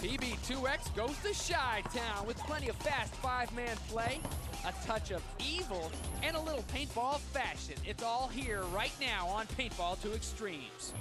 PB2X goes to Chi-Town with plenty of fast five-man play, a touch of evil, and a little paintball fashion. It's all here right now on Paintball to Extremes.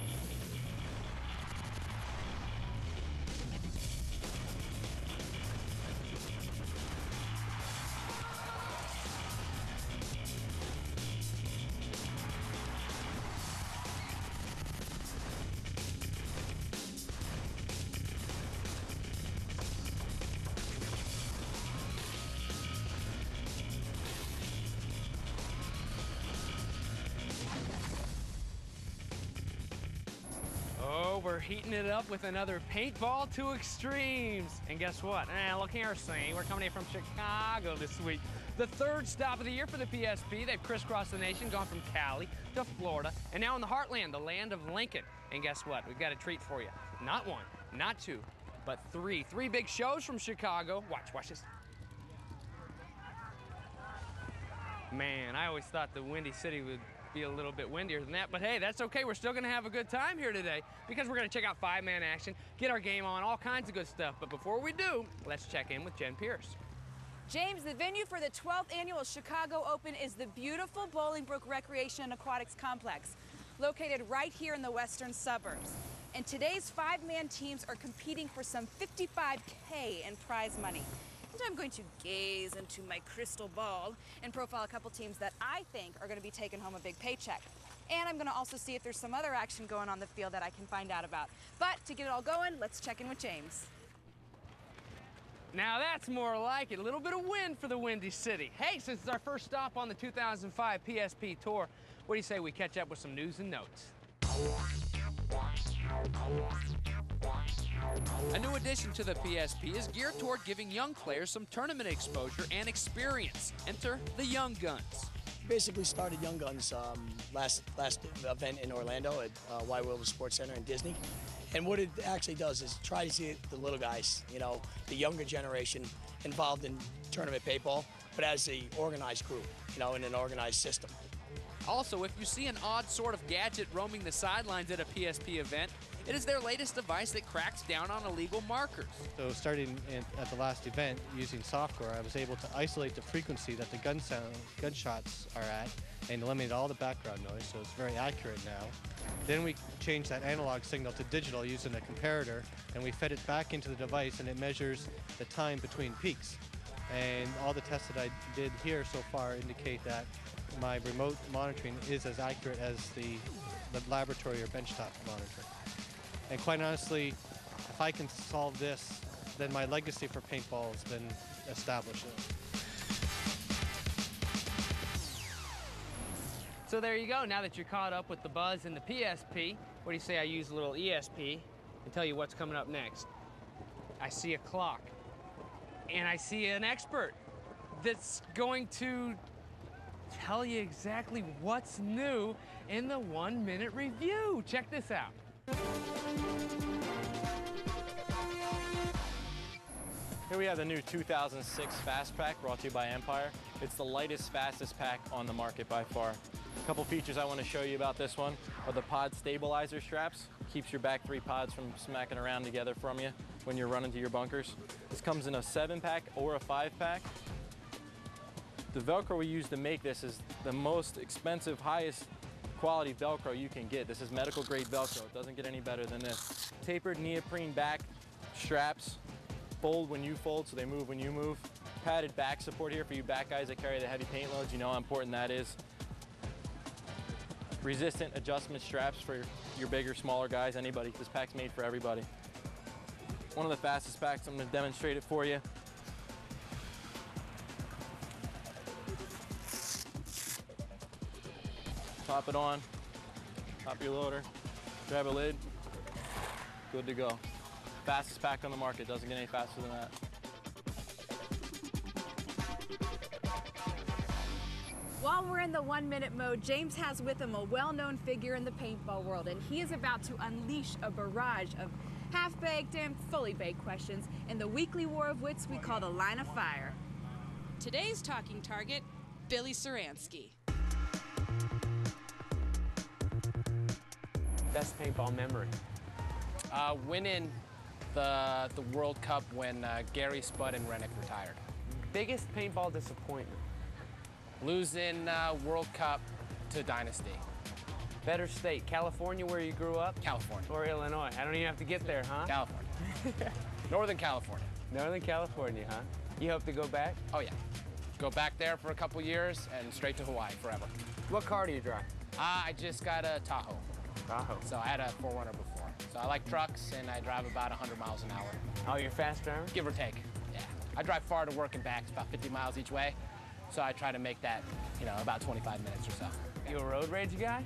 Oh, we're heating it up with another Paintball to Extremes. And guess what? Look here, see, we're coming in from Chicago this week. The third stop of the year for the PSP. They've crisscrossed the nation, gone from Cali to Florida, and now in the heartland, the land of Lincoln. And guess what? We've got a treat for you. Not one, not two, but three. Three big shows from Chicago. Watch this. Man, I always thought the Windy City would be a little bit windier than that, but hey, that's okay. We're still gonna have a good time here today because we're gonna check out five-man action, get our game on, all kinds of good stuff. But before we do, let's check in with Jen Pierce. James, the venue for the 12th annual Chicago Open is the beautiful Bolingbrook Recreation and Aquatics Complex, located right here in the western suburbs. And today's five-man teams are competing for some $55K in prize money. And I'm going to gaze into my crystal ball and profile a couple teams that I think are going to be taking home a big paycheck. And I'm going to also see if there's some other action going on the field that I can find out about. But to get it all going, let's check in with James. Now that's more like it. A little bit of wind for the Windy City. Hey, since it's our first stop on the 2005 PSP Tour, what do you say we catch up with some news and notes? A new addition to the PSP is geared toward giving young players some tournament exposure and experience. Enter the Young Guns. Basically started Young Guns last event in Orlando at Wide World of Sports Center in Disney. And what it actually does is try to see the little guys, you know, the younger generation involved in tournament paintball, but as an organized group, you know, in an organized system. Also, if you see an odd sort of gadget roaming the sidelines at a PSP event, it is their latest device that cracks down on illegal markers. So starting at the last event using software, I was able to isolate the frequency that the gunshots are at and eliminate all the background noise, so it's very accurate now. Then we changed that analog signal to digital using a comparator, and we fed it back into the device, and it measures the time between peaks. And all the tests that I did here so far indicate that my remote monitoring is as accurate as the laboratory or benchtop monitoring. And quite honestly, if I can solve this, then my legacy for paintball has been established. So there you go. Now that you're caught up with the buzz in the PSP, what do you say I use a little ESP and tell you what's coming up next? I see a clock, and I see an expert that's going to tell you exactly what's new in the 1-minute review. Check this out. Here we have the new 2006 Fast Pack brought to you by Empire. It's the lightest, fastest pack on the market by far. A couple features I want to show you about this one are the pod stabilizer straps. Keeps your back three pods from smacking around together from you when you're running to your bunkers. This comes in a 7-pack or a 5-pack. The Velcro we use to make this is the most expensive, highest quality Velcro you can get. This is medical grade Velcro. It doesn't get any better than this. Tapered neoprene back straps. Fold when you fold, so they move when you move. Padded back support here for you back guys that carry the heavy paint loads. You know how important that is. Resistant adjustment straps for your bigger, smaller guys, anybody. This pack's made for everybody. One of the fastest packs, I'm gonna demonstrate it for you. Pop it on, pop your loader, grab a lid, good to go. Fastest pack on the market, doesn't get any faster than that. While we're in the 1-minute mode, James has with him a well-known figure in the paintball world, and he is about to unleash a barrage of half-baked and fully baked questions in the weekly war of wits we call the Line of Fire. Today's talking target, Billy Saransky. Best paintball memory. Winning the World Cup when Gary, Spud, and Rennick retired. Biggest paintball disappointment? Losing World Cup to Dynasty. Better state, California where you grew up? California. Or Illinois? I don't even have to get there, huh? California. Northern California. Northern California, huh? You hope to go back? Oh, yeah. Go back there for a couple years and straight to Hawaii forever. What car do you drive? I just got a Tahoe. Tahoe. So I had a 4Runner before. So I like trucks, and I drive about 100 miles an hour. Oh, you're a fast driver? Give or take, yeah. I drive far to work and back. It's about 50 miles each way. So I try to make that, you know, about 25 minutes or so. You a road rage guy?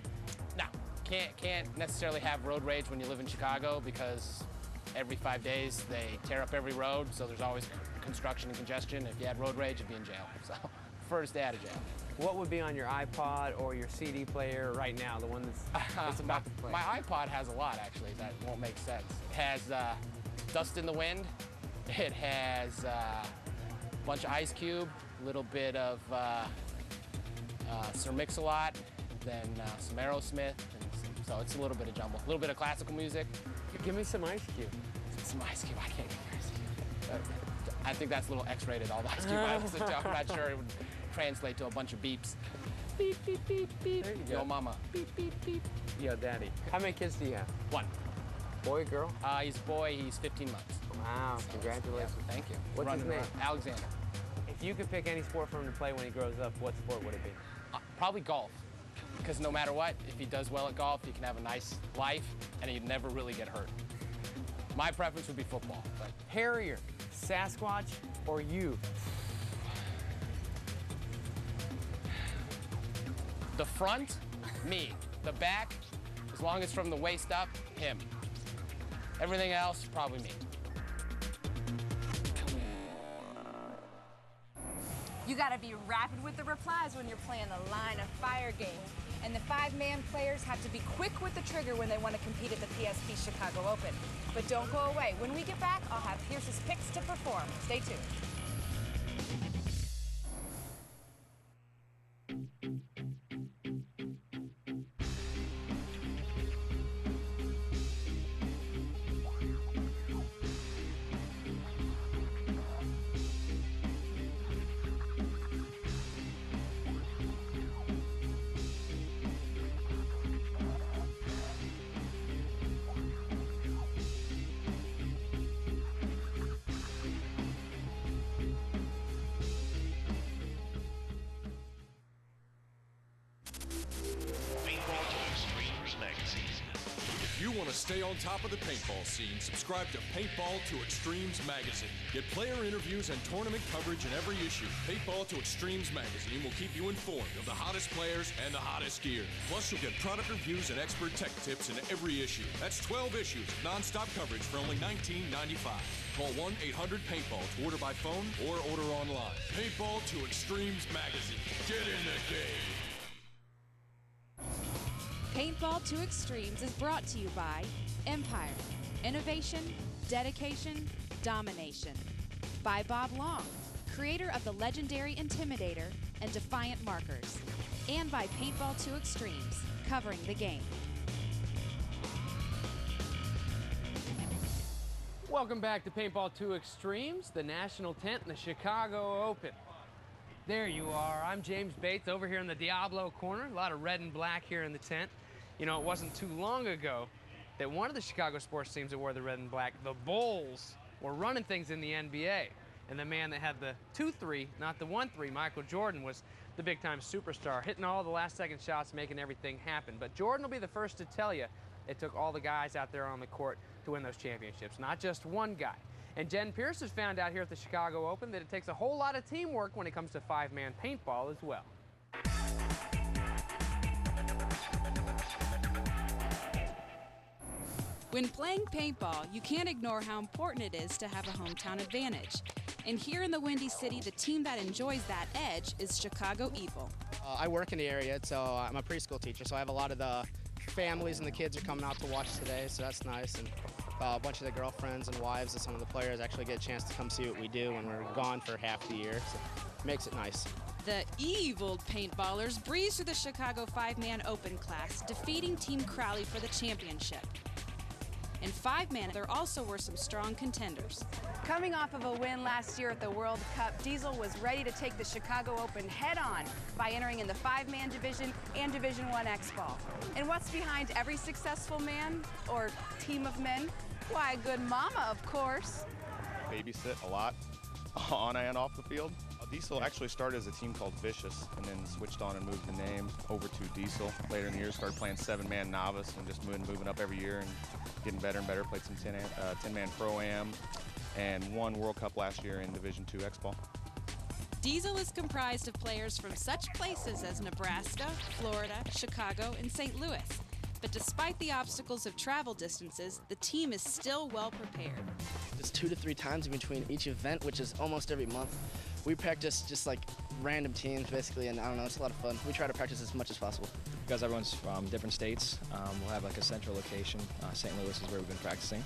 No, can't necessarily have road rage when you live in Chicago because every 5 days they tear up every road, so there's always construction and congestion. If you had road rage, you'd be in jail. So prefer to stay out of jail. What would be on your iPod or your CD player right now, the one that's about to play? My iPod has a lot, actually, that won't make sense. It has Dust in the Wind. It has a bunch of Ice Cube, a little bit of Sir Mix-a-Lot, then some Aerosmith, and so it's a little bit of jumble. A little bit of classical music. Give me some Ice Cube. Some Ice Cube, I can't get Ice Cube. I think that's a little X-rated, all the Ice Cube I listen to. I'm not sure it would translate to a bunch of beeps. Beep, beep, beep, beep. There you Yo, go. mama. Beep, beep, beep. Yo, daddy. How many kids do you have? One. Boy, girl? He's a boy, he's 15 months. Wow, So, congratulations. yeah, thank you. What's his name? Alexander. If you could pick any sport for him to play when he grows up, what sport would it be? Probably golf. Because no matter what, if he does well at golf, he can have a nice life, and he'd never really get hurt. My preference would be football. But Harrier, Sasquatch, or you? the front, me. The back, as long as from the waist up, him. Everything else, probably me. You gotta be rapid with the replies when you're playing the line of fire game. And the 5-man players have to be quick with the trigger when they want to compete at the PSP Chicago Open. But don't go away. When we get back, I'll have Pierce's picks to perform. Stay tuned. If you want to stay on top of the paintball scene, subscribe to Paintball to Extremes magazine. Get player interviews and tournament coverage in every issue. Paintball to Extremes magazine will keep you informed of the hottest players and the hottest gear. Plus, you'll get product reviews and expert tech tips in every issue. That's 12 issues of non-stop coverage for only $19.95. Call 1-800-PAINTBALL to order by phone or order online. Paintball to Extremes magazine. Get in the game. Paintball to Extremes is brought to you by Empire. Innovation, dedication, domination. By Bob Long, creator of the legendary Intimidator and Defiant markers. And by Paintball to Extremes, covering the game. Welcome back to Paintball 2 Extremes, the national tent in the Chicago Open. There you are. I'm James Bates over here in the Diablo corner. A lot of red and black here in the tent. You know, it wasn't too long ago that one of the Chicago sports teams that wore the red and black, the Bulls, were running things in the NBA. And the man that had the 2-3, not the 1-3, Michael Jordan, was the big-time superstar, hitting all the last-second shots, making everything happen. But Jordan will be the first to tell you it took all the guys out there on the court to win those championships, not just one guy. And Jen Pierce has found out here at the Chicago Open that it takes a whole lot of teamwork when it comes to 5-man paintball as well. When playing paintball, you can't ignore how important it is to have a hometown advantage. And here in the Windy City, the team that enjoys that edge is Chicago Evil. I work in the area, so I'm a preschool teacher, so I have a lot of the families and the kids are coming out to watch today, so that's nice. And a bunch of the girlfriends and wives of some of the players actually get a chance to come see what we do when we're gone for half the year, so it makes it nice. The evil paintballers breeze through the Chicago 5-man Open class, defeating Team Crowley for the championship. In 5-man, there also were some strong contenders. Coming off of a win last year at the World Cup, Diesel was ready to take the Chicago Open head-on by entering in the 5-man division and Division I X-Ball. And what's behind every successful man or team of men? Why, a good mama, of course. Babysit a lot, on and off the field. Diesel actually started as a team called Vicious and then switched on and moved the name over to Diesel. Later in the year, started playing 7-man novice and just moving up every year and getting better and better. Played some 10-man Pro-Am and won World Cup last year in Division II X-Ball. Diesel is comprised of players from such places as Nebraska, Florida, Chicago, and St. Louis. But despite the obstacles of travel distances, the team is still well prepared. It's 2 to 3 times in between each event, which is almost every month. We practice just like random teams, basically, and I don't know, it's a lot of fun. We try to practice as much as possible. Because everyone's from different states, we'll have like a central location. St. Louis is where we've been practicing,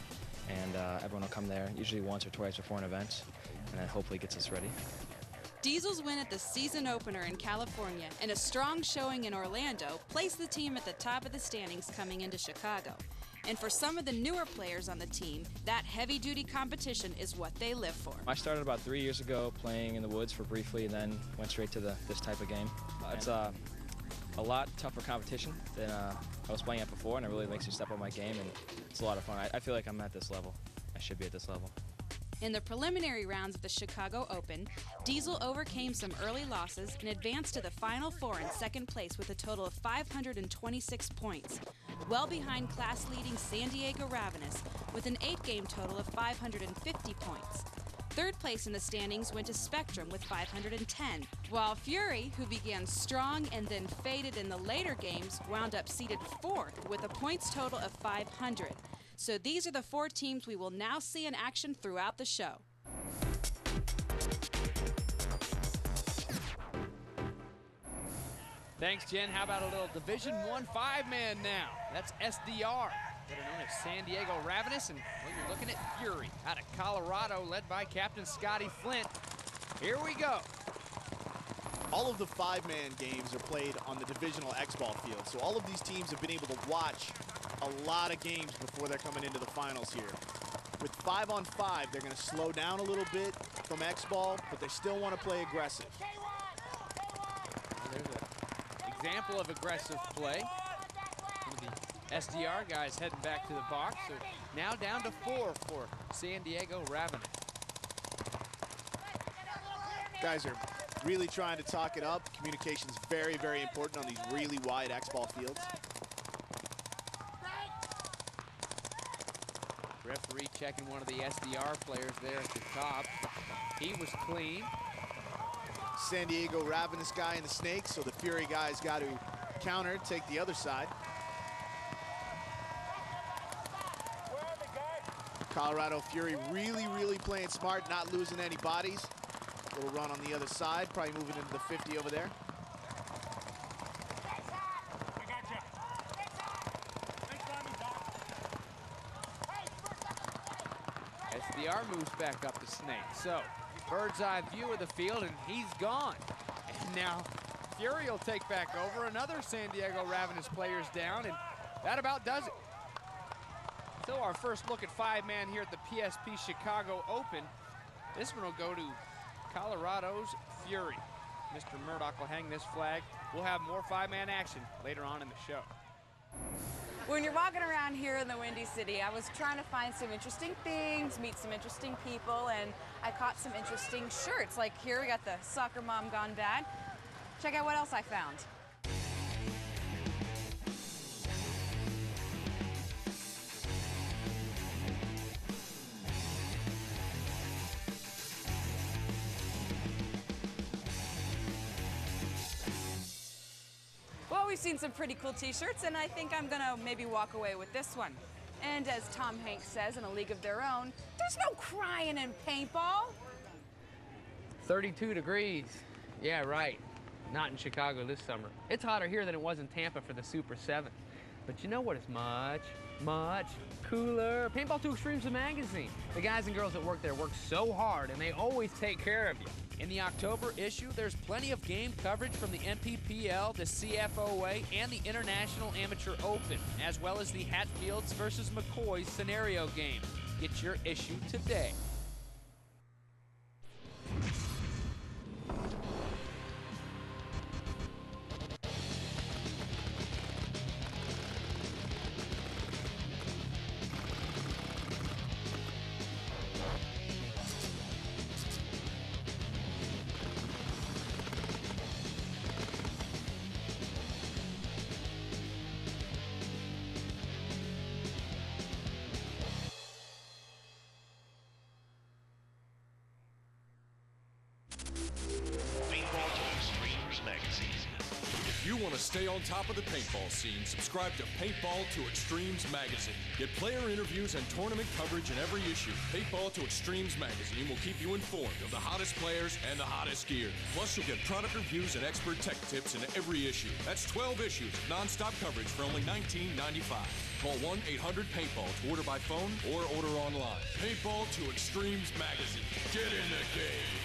and everyone will come there, usually once or twice before an event, and that hopefully gets us ready. Diesel's win at the season opener in California and a strong showing in Orlando placed the team at the top of the standings coming into Chicago. And for some of the newer players on the team, that heavy-duty competition is what they live for. I started about 3 years ago playing in the woods for briefly and then went straight to this type of game. It's a lot tougher competition than I was playing at before, and it really makes me step up my game, and it's a lot of fun. I feel like I'm at this level. I should be at this level. In the preliminary rounds of the Chicago Open, Diesel overcame some early losses and advanced to the Final Four in second place with a total of 526 points, well behind class-leading San Diego Ravenous with an 8-game total of 550 points. Third place in the standings went to Spectrum with 510, while Fury, who began strong and then faded in the later games, wound up seeded 4th with a points total of 500. So these are the 4 teams we will now see in action throughout the show. Thanks, Jen. How about a little Division I 5-man now? That's SDR, better known as San Diego Ravenous, and well, you're looking at Fury out of Colorado, led by Captain Scotty Flint. Here we go. All of the 5-man games are played on the divisional X-Ball field, so all of these teams have been able to watch a lot of games before they're coming into the finals here. With 5-on-5, they're going to slow down a little bit from X-Ball, but they still want to play aggressive. There's an example of aggressive play. The SDR guys heading back to the box. So now down to 4 for San Diego Ravenous. Guys are really trying to talk it up. Communication's very, very important on these really wide X-Ball fields. Referee checking one of the SDR players there at the top. He was clean. San Diego Ravenous guy in the snake, so the Fury guys got to counter, take the other side. Colorado Fury really, really playing smart, not losing any bodies. Little run on the other side, probably moving into the 50 over there. SDR moves back up the snake. So, bird's eye view of the field, and he's gone. And now, Fury will take back over. Another San Diego Ravenous player's down, and that about does it. So our first look at 5-man here at the PSP Chicago Open. This one will go to Colorado's Fury. Mr. Murdoch will hang this flag. We'll have more 5-man action later on in the show. When you're walking around here in the Windy City, I was trying to find some interesting things, meet some interesting people, and I caught some interesting shirts. Like here we got the Soccer Mom Gone Bad. Check out what else I found. Well, we've seen some pretty cool t-shirts, and I think I'm gonna maybe walk away with this one. And as Tom Hanks says in A League of Their Own, there's no crying in paintball. 32 degrees. Yeah, right. Not in Chicago this summer. It's hotter here than it was in Tampa for the Super 7. But you know what is much, much cooler? Paintball 2 Extremes, the magazine. The guys and girls that work there work so hard, and they always take care of you. In the October issue, there's plenty of game coverage from the MPPL, the CFOA, and the International Amateur Open, as well as the Hatfields versus McCoys scenario game. Get your issue today. If you want to stay on top of the paintball scene, subscribe to Paintball to Extremes magazine. Get player interviews and tournament coverage in every issue. Paintball to Extremes magazine will keep you informed of the hottest players and the hottest gear. Plus, you'll get product reviews and expert tech tips in every issue. That's 12 issues of non-stop coverage for only $19.95. Call 1-800-PAINTBALL to order by phone or order online. Paintball to Extremes magazine. Get in the game.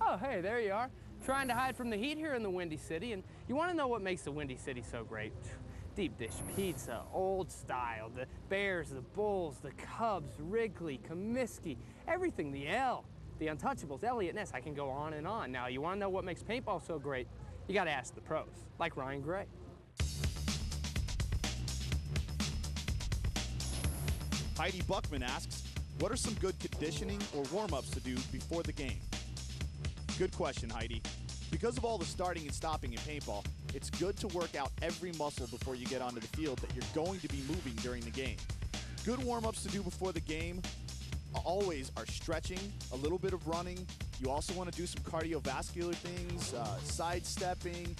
Oh, hey, there you are. Trying to hide from the heat here in the Windy City, and you want to know what makes the Windy City so great? Deep dish pizza, old style, the Bears, the Bulls, the Cubs, Wrigley, Comiskey, everything, the L, the Untouchables, Elliott Ness, I can go on and on. Now, you want to know what makes paintball so great? You got to ask the pros, like Ryan Gray. Heidi Buckman asks, what are some good conditioning or warm-ups to do before the game? Good question, Heidi. Because of all the starting and stopping in paintball, it's good to work out every muscle before you get onto the field that you're going to be moving during the game. Good warm-ups to do before the game always are stretching, a little bit of running. You also want to do some cardiovascular things, sidestepping.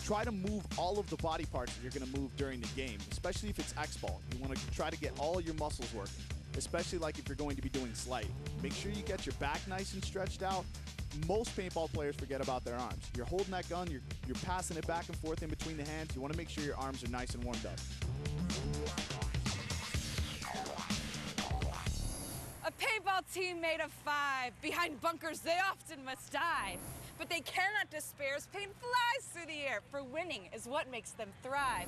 Try to move all of the body parts that you're going to move during the game, especially if it's X-ball. You want to try to get all your muscles working, especially like if you're going to be doing sliding. Make sure you get your back nice and stretched out. Most paintball players forget about their arms. You're holding that gun, you're passing it back and forth in between the hands. You want to make sure your arms are nice and warmed up. A paintball team made of 5. Behind bunkers, they often must dive. But they cannot despair as paint flies through the air, for winning is what makes them thrive.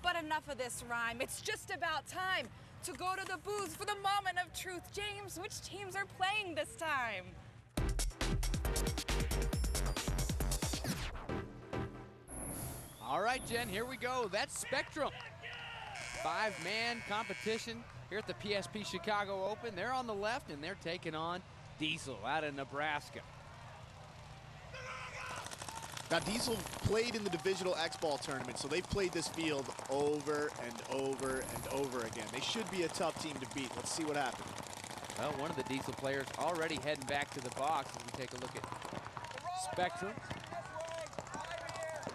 But enough of this rhyme. It's just about time to go to the booth for the moment of truth. James, which teams are playing this time? All right, Jen, here we go. That's Spectrum. 5-man competition here at the PSP Chicago Open. They're on the left, and they're taking on Diesel out of Nebraska. Now, Diesel played in the Divisional X-Ball tournament, so they've played this field over and over and over again. They should be a tough team to beat. Let's see what happens. Well, one of the Diesel players already heading back to the box as we take a look at Spectrum.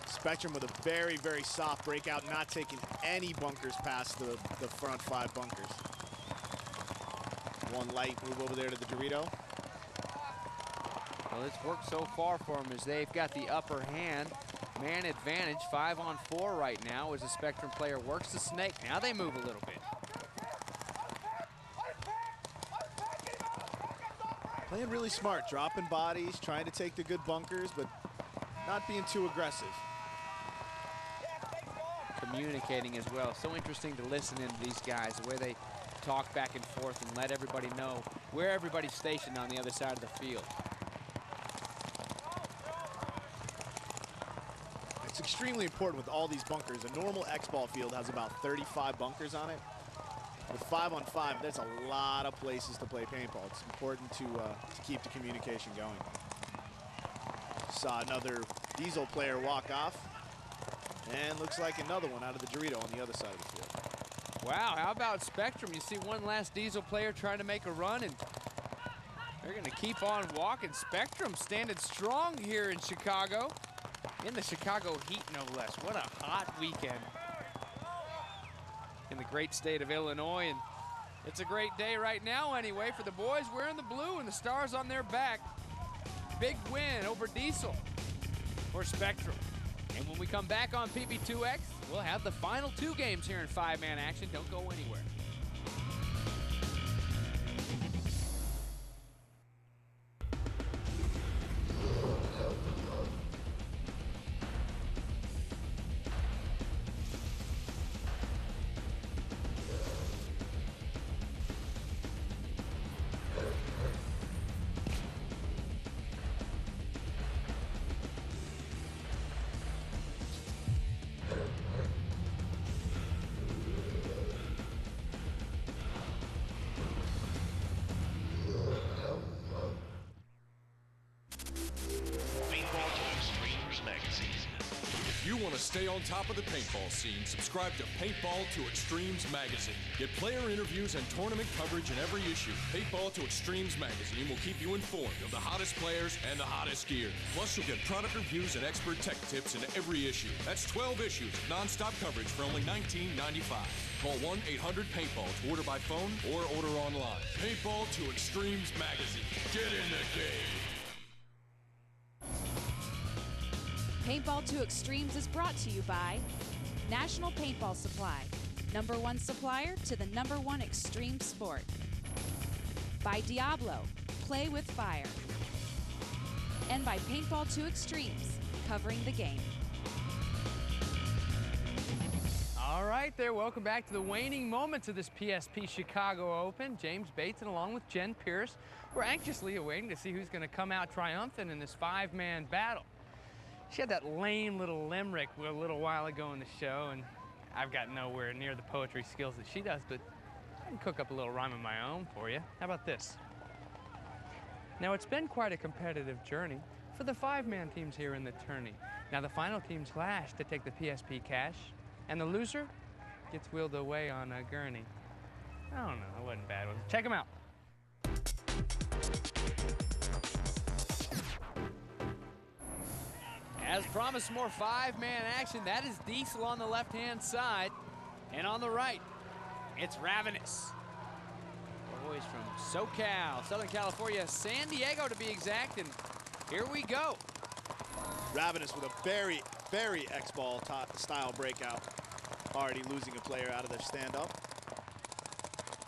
Spectrum with a very, very soft breakout, not taking any bunkers past the front 5 bunkers. One light move over there to the Dorito. Well, it's worked so far for them as they've got the upper hand. Man advantage, 5-on-4 right now as the Spectrum player works the snake. Now they move a little bit. Playing really smart, dropping bodies, trying to take the good bunkers, but not being too aggressive. Communicating as well. So interesting to listen into these guys, the way they talk back and forth and let everybody know where everybody's stationed on the other side of the field. It's extremely important with all these bunkers. A normal X-ball field has about 35 bunkers on it. With 5-on-5, there's a lot of places to play paintball. It's important to keep the communication going. Saw another Diesel player walk off. And looks like another one out of the Dorito on the other side of the field. Wow, how about Spectrum? You see one last Diesel player trying to make a run, and they're going to keep on walking. Spectrum standing strong here in Chicago. In the Chicago heat, no less. What a hot weekend in the great state of Illinois. And it's a great day right now anyway for the boys wearing the blue and the stars on their back. big win over Diesel for Spectrum. And when we come back on PB2X, we'll have the final 2 games here in 5-man action. Don't go anywhere. If you want to stay on top of the paintball scene, subscribe to Paintball to Extremes magazine. Get player interviews and tournament coverage in every issue. Paintball to Extremes magazine will keep you informed of the hottest players and the hottest gear. Plus, you'll get product reviews and expert tech tips in every issue. That's 12 issues of non-stop coverage for only $19.95. Call 1-800-PAINTBALL to order by phone or order online. Paintball to Extremes magazine. Get in the game. Paintball to Extremes is brought to you by National Paintball Supply, #1 supplier to the #1 extreme sport. By Diablo, play with fire. And by Paintball to Extremes, covering the game. All right there, welcome back to the waning moments of this PSP Chicago Open. James Bateson along with Jen Pierce. We're anxiously awaiting to see who's going to come out triumphant in this 5-man battle. She had that lame little limerick a little while ago in the show, and I've got nowhere near the poetry skills that she does, but I can cook up a little rhyme of my own for you. How about this? Now, it's been quite a competitive journey for the 5-man teams here in the tourney. Now, the final teams clash to take the PSP cash, and the loser gets wheeled away on a gurney. I don't know, it wasn't bad, was it? Check them out. As promised, more 5-man action. That is Diesel on the left-hand side. And on the right, it's Ravenous. Boys from SoCal, Southern California, San Diego to be exact. And here we go. Ravenous with a very, very X-ball style breakout. Already losing a player out of their stand-up.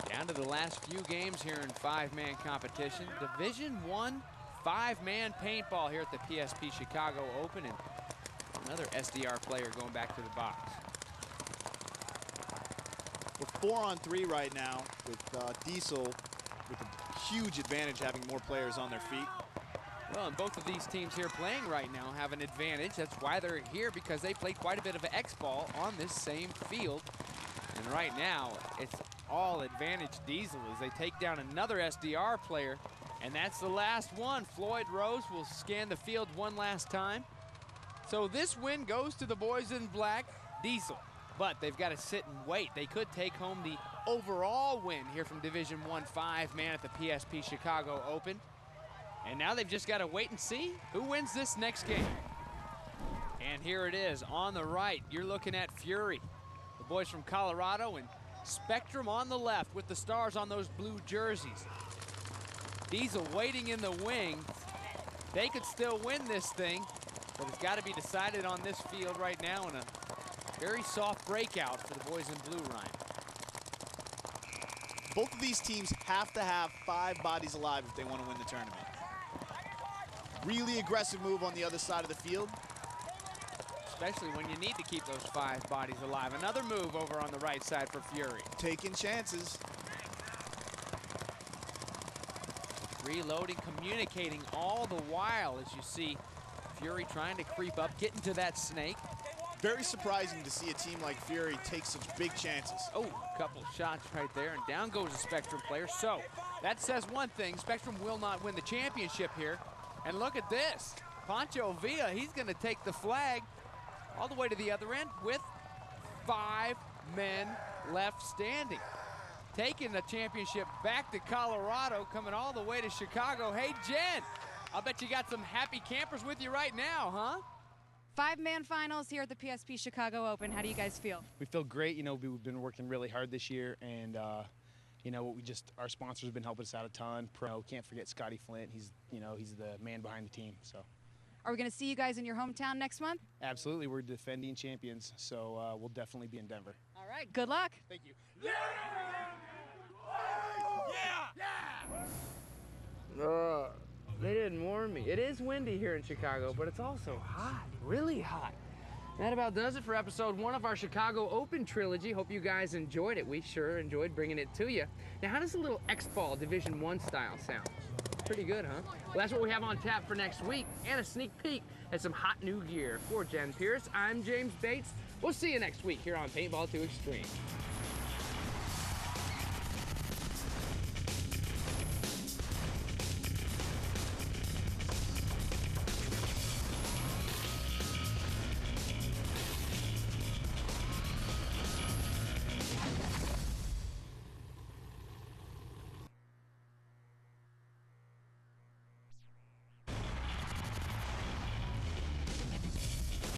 Down to the last few games here in 5-man competition. Division I 5-man paintball here at the PSP Chicago Open, and another SDR player going back to the box. We're 4-on-3 right now with Diesel with a huge advantage having more players on their feet. Well, and both of these teams here playing right now have an advantage. That's why they're here, because they played quite a bit of X-ball on this same field. And right now, it's all advantage Diesel as they take down another SDR player. And that's the last one. Floyd Rose will scan the field one last time. So this win goes to the boys in black, Diesel. But they've got to sit and wait. They could take home the overall win here from Division I 5-man at the PSP Chicago Open. And now they've just got to wait and see who wins this next game. And here it is on the right. You're looking at Fury, the boys from Colorado, and Spectrum on the left with the stars on those blue jerseys. Diesel waiting in the wing. They could still win this thing, but it's got to be decided on this field right now in a very soft breakout for the boys in blue, Ryan. Both of these teams have to have 5 bodies alive if they want to win the tournament. Really aggressive move on the other side of the field. Especially when you need to keep those 5 bodies alive. Another move over on the right side for Fury. Taking chances. Reloading, communicating all the while as you see Fury trying to creep up, getting to that snake. Very surprising to see a team like Fury take such big chances. Oh, a couple shots right there, and down goes a Spectrum player. So that says one thing, Spectrum will not win the championship here. And look at this, Pancho Villa, he's gonna take the flag all the way to the other end with 5 men left standing. Taking the championship back to Colorado, coming all the way to Chicago. Hey, Jen, I'll bet you got some happy campers with you right now, huh? 5-man finals here at the PSP Chicago Open. How do you guys feel? We feel great. You know, we've been working really hard this year, and You know, our sponsors have been helping us out a ton. Can't forget Scotty Flint. He's the man behind the team. So. Are we going to see you guys in your hometown next month? Absolutely, we're defending champions, so we'll definitely be in Denver. All right, good luck. Thank you. They didn't warn me. It is windy here in Chicago, but it's also hot, really hot. That about does it for episode 1 of our Chicago Open trilogy. Hope you guys enjoyed it. We sure enjoyed bringing it to you. Now, how does a little X-Ball Division I style sound? Pretty good, huh? Well, that's what we have on tap for next week, and a sneak peek at some hot new gear. For Jen Pierce, I'm James Bates. We'll see you next week here on Paintball 2 Extreme.